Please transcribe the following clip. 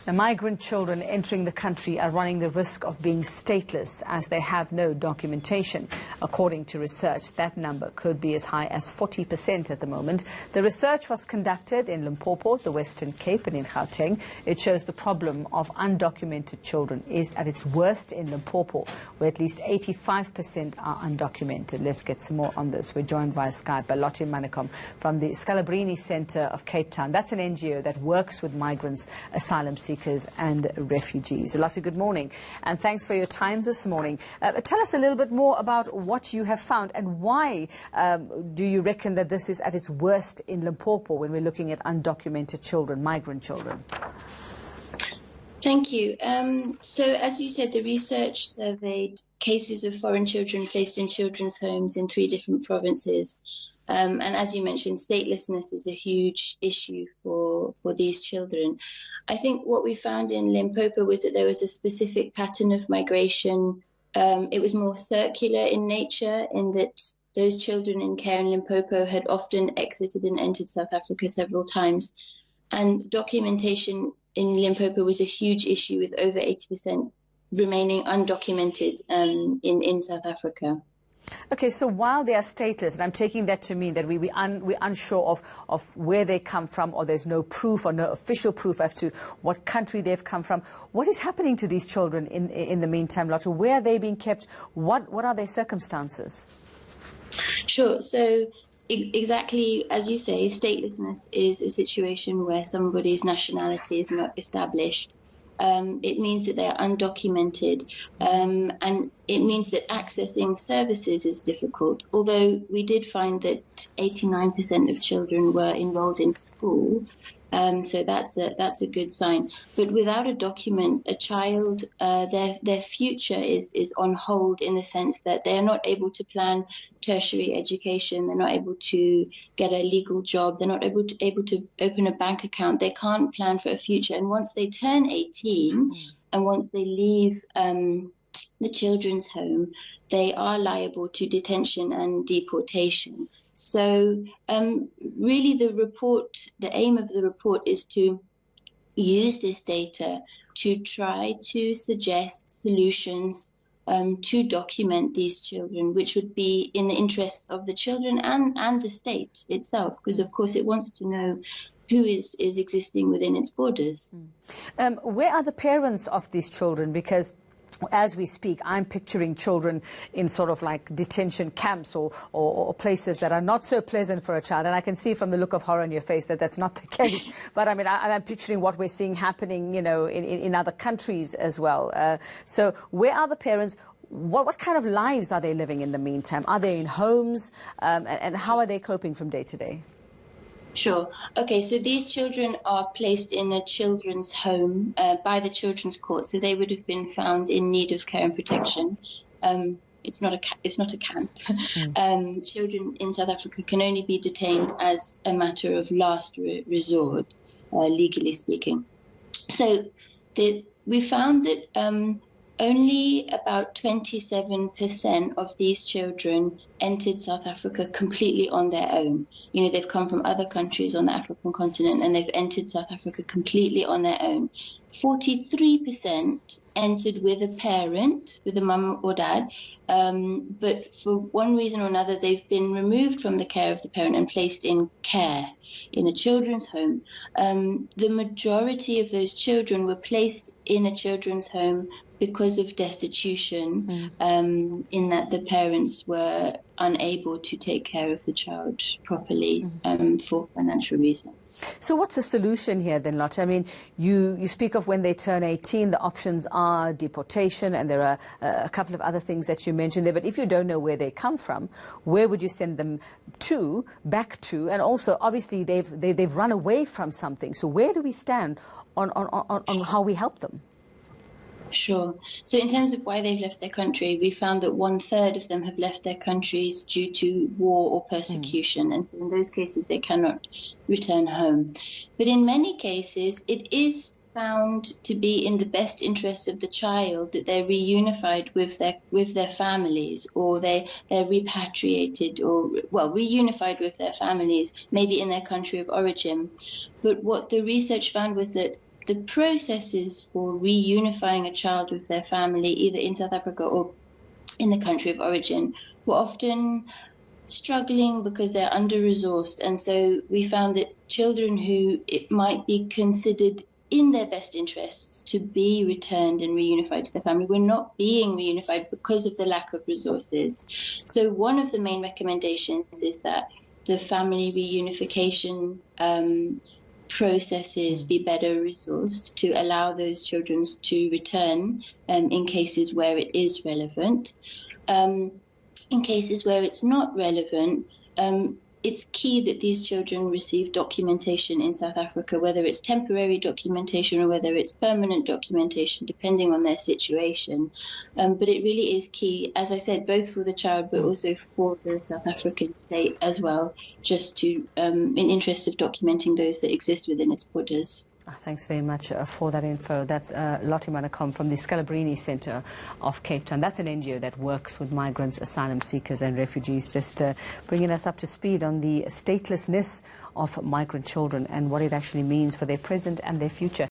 The migrant children entering the country are running the risk of being stateless as they have no documentation. According to research, that number could be as high as 40% at the moment. The research was conducted in Limpopo, the Western Cape and in Gauteng. It shows the problem of undocumented children is at its worst in Limpopo, where at least 85% are undocumented. Let's get some more on this. We're joined via Skype by Lottie Manicom from the Scalabrini Centre of Cape Town. That's an NGO that works with migrants, asylum seekers and refugees. Lottie, good morning, and thanks for your time this morning. Tell us a little bit more about what you have found and why do you reckon that this is at its worst in Limpopo when we're looking at undocumented children, migrant children? Thank you. So as you said, the research surveyed cases of foreign children placed in children's homes in 3 different provinces. And as you mentioned, statelessness is a huge issue for these children. I think what we found in Limpopo was that there was a specific pattern of migration. It was more circular in nature, in that those children in care in Limpopo had often exited and entered South Africa several times. And documentation in Limpopo was a huge issue, with over 80% remaining undocumented in South Africa. Okay, so while they are stateless, and I'm taking that to mean that we're unsure of where they come from, or there's no proof or no official proof as to what country they've come from, what is happening to these children in the meantime, Lotte? Where are they being kept? What are their circumstances? Sure. So exactly as you say, statelessness is a situation where somebody's nationality is not established. It means that they are undocumented, and it means that accessing services is difficult. Although we did find that 89% of children were enrolled in school, so that's a good sign. But without a document, a child, their future is on hold, in the sense that they are not able to plan tertiary education. They're not able to get a legal job. They're not able to open a bank account. They can't plan for a future. And once they turn 18 and once they leave the children's home, they are liable to detention and deportation. So really the aim of the report is to use this data to try to suggest solutions to document these children, which would be in the interests of the children and the state itself, because of course it wants to know who is existing within its borders. Where are the parents of these children? Because as we speak, I'm picturing children in sort of like detention camps or places that are not so pleasant for a child. And I can see from the look of horror on your face that that's not the case. But I mean, I'm picturing what we're seeing happening, in other countries as well. So where are the parents? What kind of lives are they living in the meantime? Are they in homes? And how are they coping from day to day? Sure. Okay, so these children are placed in a children's home by the Children's Court, so they would have been found in need of care and protection. It's not a camp. Children in South Africa can only be detained as a matter of last resort, legally speaking. So we found that only about 27% of these children entered South Africa completely on their own. They've come from other countries on the African continent and they've entered South Africa completely on their own. 43% entered with a parent, with a mum or dad, but for one reason or another, they've been removed from the care of the parent and placed in care in a children's home. The majority of those children were placed in a children's home because of destitution, in that the parents were unable to take care of the child properly for financial reasons. So what's the solution here then, Lotte? I mean, you speak of when they turn 18, the options are deportation, and there are a couple of other things that you mentioned there. But if you don't know where they come from, where would you send them back to? And also, obviously, they've run away from something. So where do we stand on how we help them? Sure. So in terms of why they've left their country, we found that 1/3 of them have left their countries due to war or persecution. And so in those cases, they cannot return home. But in many cases, it is found to be in the best interests of the child that they're reunified with their families, or they're repatriated, or reunified with their families, maybe in their country of origin. But what the research found was that the processes for reunifying a child with their family, either in South Africa or in the country of origin, were often struggling because they're under-resourced. And so we found that children who it might be considered in their best interests to be returned and reunified to their family were not being reunified because of the lack of resources. So one of the main recommendations is that the family reunification processes be better resourced to allow those children to return in cases where it is relevant. In cases where it's not relevant, it's key that these children receive documentation in South Africa, whether it's temporary documentation or whether it's permanent documentation, depending on their situation. But it really is key, as I said, both for the child but also for the South African state as well, just to in interest of documenting those that exist within its borders. Thanks very much for that info. That's Lottie Manacom from the Scalabrini Centre of Cape Town. That's an NGO that works with migrants, asylum seekers and refugees, just bringing us up to speed on the statelessness of migrant children and what it actually means for their present and their future.